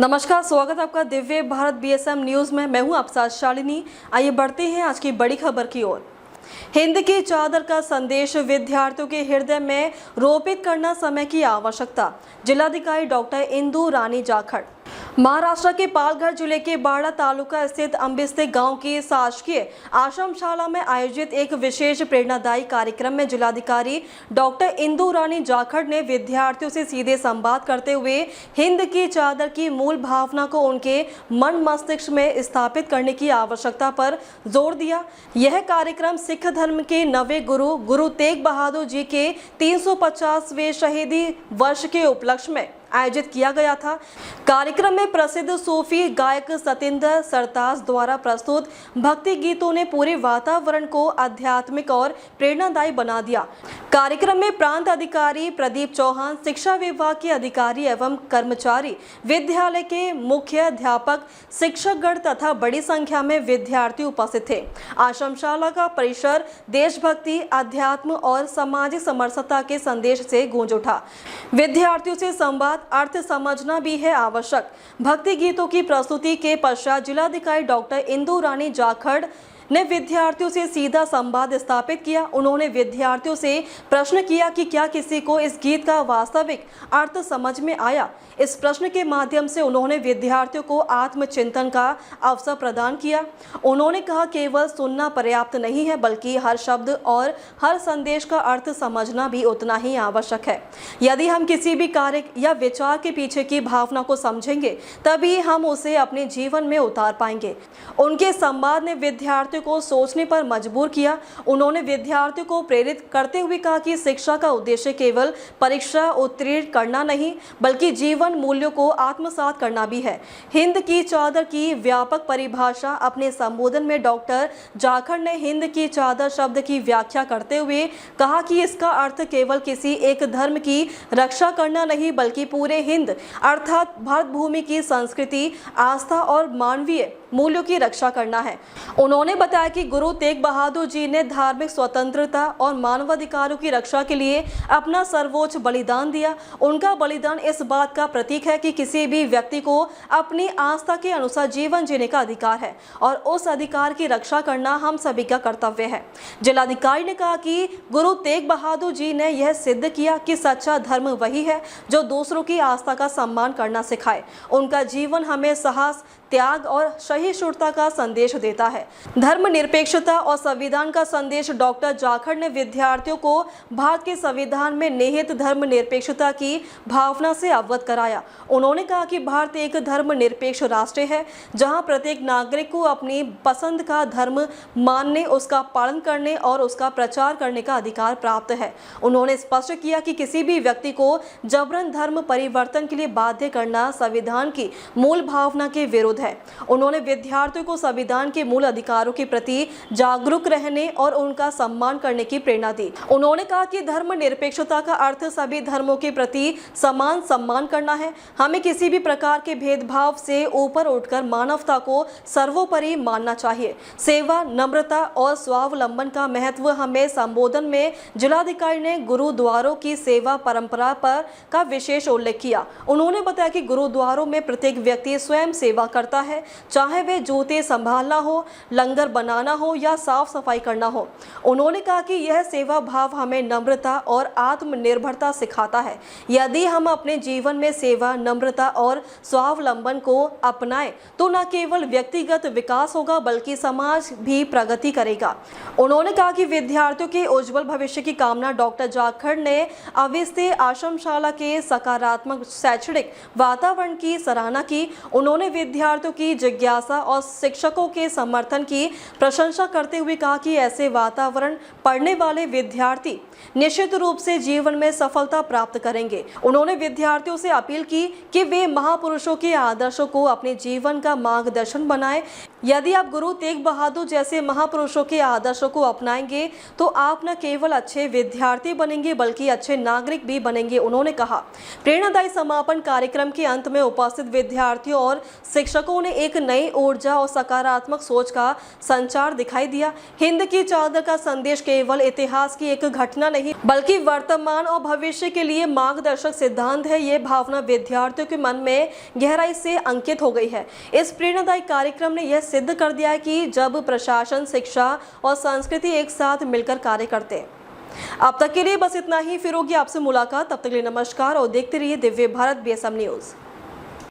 नमस्कार, स्वागत है आपका दिव्य भारत बीएसएम न्यूज में। मैं हूं आपके साथ शालिनी। आइए बढ़ते हैं आज की बड़ी खबर की ओर। हिंद की चादर का संदेश विद्यार्थियों के हृदय में रोपित करना समय की आवश्यकता। जिलाधिकारी डॉक्टर इंदु रानी जाखड़। महाराष्ट्र के पालघर जिले के बाड़ा तालुका स्थित अंबिस्ते गांव की शासकीय आश्रमशाला में आयोजित एक विशेष प्रेरणादायी कार्यक्रम में जिलाधिकारी डॉक्टर इंदु रानी जाखड़ ने विद्यार्थियों से सीधे संवाद करते हुए हिंद की चादर की मूल भावना को उनके मन मस्तिष्क में स्थापित करने की आवश्यकता पर जोर दिया। यह कार्यक्रम सिख धर्म के नवे गुरु तेग बहादुर जी के 350वें शहीदी वर्ष के उपलक्ष्य में आयोजित किया गया था। कार्यक्रम में प्रसिद्ध सूफी गायक सतिंदर सरताज द्वारा प्रस्तुत भक्ति गीतों ने पूरे वातावरण को आध्यात्मिक और प्रेरणादायी बना दिया। कार्यक्रम में प्रांत अधिकारी प्रदीप चौहान, शिक्षा विभाग के अधिकारी एवं कर्मचारी, विद्यालय के मुख्य अध्यापक, शिक्षकगण तथा बड़ी संख्या में विद्यार्थी उपस्थित थे। आश्रमशाला का परिसर देशभक्ति, अध्यात्म और सामाजिक समरसता के संदेश से गूंज उठा। विद्यार्थियों से संवाद अर्थ समझना भी है आवश्यक। भक्ति गीतों की प्रस्तुति के पश्चात जिलाधिकारी डॉक्टर इंदु रानी जाखड़ ने विद्यार्थियों से सीधा संवाद स्थापित किया। उन्होंने विद्यार्थियों से प्रश्न किया कि क्या किसी को इस गीत का वास्तविक अर्थ समझ में आया। इस प्रश्न के माध्यम से उन्होंने विद्यार्थियों को आत्मचिंतन का अवसर प्रदान किया। उन्होंने कहा, केवल सुनना पर्याप्त नहीं है, बल्कि हर शब्द और हर संदेश का अर्थ समझना भी उतना ही आवश्यक है। यदि हम किसी भी कार्य या विचार के पीछे की भावना को समझेंगे, तभी हम उसे अपने जीवन में उतार पाएंगे। उनके संवाद ने विद्यार्थियों को सोचने पर मजबूर किया। उन्होंने विद्यार्थियों को प्रेरित करते हुए कहा कि शिक्षा का उद्देश्य केवल परीक्षा उत्तीर्ण करना नहीं, बल्कि जीवन मूल्यों को आत्मसात करना भी है। हिंद की चादर की व्यापक परिभाषा। अपने संबोधन में डॉक्टर जाखड़ ने हिंद की चादर शब्द की व्याख्या करते हुए कहा कि इसका अर्थ केवल किसी एक धर्म की रक्षा करना नहीं, बल्कि पूरे हिंद अर्थात भारत भूमि की संस्कृति, आस्था और मानवीय मूल्यों की रक्षा करना है। उन्होंने बताया कि गुरु तेग बहादुर जी ने धार्मिक स्वतंत्रता और मानवाधिकारों की रक्षा के लिए अपना सर्वोच्च बलिदान दिया। उनका बलिदान इस बात का प्रतीक है कि किसी भी व्यक्ति को अपनी आस्था के अनुसार जीवन जीने का अधिकार है और उस अधिकार की रक्षा करना हम सभी का कर्तव्य है। जिलाधिकारी ने कहा कि गुरु तेग बहादुर जी ने यह सिद्ध किया कि सच्चा धर्म वही है जो दूसरों की आस्था का सम्मान करना सिखाए। उनका जीवन हमें साहस, त्याग और सहिष्णुता का संदेश देता है। धर्मनिरपेक्षता और संविधान का संदेश। डॉक्टर जाखड़ ने विद्यार्थियों को भारत के संविधान में निहित धर्मनिरपेक्षता की भावना से अवगत कराया। उन्होंने कहा कि भारत एक धर्मनिरपेक्ष राष्ट्र है, जहां प्रत्येक नागरिक को अपनी पसंद का धर्म मानने, उसका पालन करने और उसका प्रचार करने का अधिकार प्राप्त है। उन्होंने स्पष्ट किया कि किसी भी व्यक्ति को जबरन धर्म परिवर्तन के लिए बाध्य करना संविधान की मूल भावना के विरुद्ध है। उन्होंने विद्यार्थियों को संविधान के मूल अधिकारों के प्रति जागरूक रहने और उनका सम्मान करने की प्रेरणा दी। उन्होंने कहा कि धर्मनिरपेक्षता का अर्थ सभी धर्मों के प्रति समान सम्मान करना है। हमें किसी भी प्रकार के भेदभाव से ऊपर उठकर मानवता को सर्वोपरि मानना चाहिए। सेवा, नम्रता और स्वावलंबन का महत्व। हमें संबोधन में जिलाधिकारी ने गुरुद्वारों की सेवा परंपरा पर का विशेष उल्लेख किया। उन्होंने बताया कि गुरुद्वारों में प्रत्येक व्यक्ति स्वयं सेवा करता है, चाहे वे जूते संभालना हो, लंगर बनाना हो या साफ सफाई करना हो। उन्होंने कहा कि यह सेवा भाव हमें नम्रता और आत्मनिर्भरता सिखाता है। यदि हम अपने जीवन में सेवा, नम्रता और स्वावलंबन को अपनाएं, तो न केवल व्यक्तिगत विकास होगा, बल्कि समाज भी प्रगति करेगा। उन्होंने कहा कि विद्यार्थियों के उज्जवल भविष्य की कामना। डॉक्टर जाखड़ ने अविस्ते आश्रमशाला के सकारात्मक शैक्षणिक वातावरण की सराहना की। उन्होंने विद्यार्थियों की जिज्ञासा और शिक्षकों के समर्थन की प्रशंसा करते हुए कहा कि ऐसे वातावरण पढ़ने वाले विद्यार्थी निश्चित रूप से जीवन में सफलता प्राप्त करेंगे। उन्होंने विद्यार्थियों से अपील की कि वे महापुरुषों के आदर्शों को अपने जीवन का मार्गदर्शन बनाएं। यदि आप गुरु तेग बहादुर जैसे महापुरुषों के आदर्शों को अपनाएंगे तो आप न केवल अच्छे विद्यार्थी बनेंगे बल्कि अच्छे नागरिक भी बनेंगे, उन्होंने कहा। प्रेरणादायी समापन कार्यक्रम के अंत में उपस्थित विद्यार्थियों और शिक्षकों ने एक नई ऊर्जा और सकारात्मक सोच का संचार दिखाई दिया। हिंद की चादर का संदेश केवल इतिहास की एक घटना नहीं बल्कि वर्तमान और भविष्य के लिए मार्गदर्शक सिद्धांत है। ये भावना विद्यार्थियों के मन में गहराई से अंकित हो गई है। इस प्रेरणादायी कार्यक्रम ने यह सिद्ध कर दिया है कि जब प्रशासन, शिक्षा और संस्कृति एक साथ मिलकर कार्य करते हैं। अब तक के लिए बस इतना ही। फिर होगी आपसे मुलाकात, तब तक के लिए नमस्कार और देखते रहिए दिव्य भारत BSM न्यूज।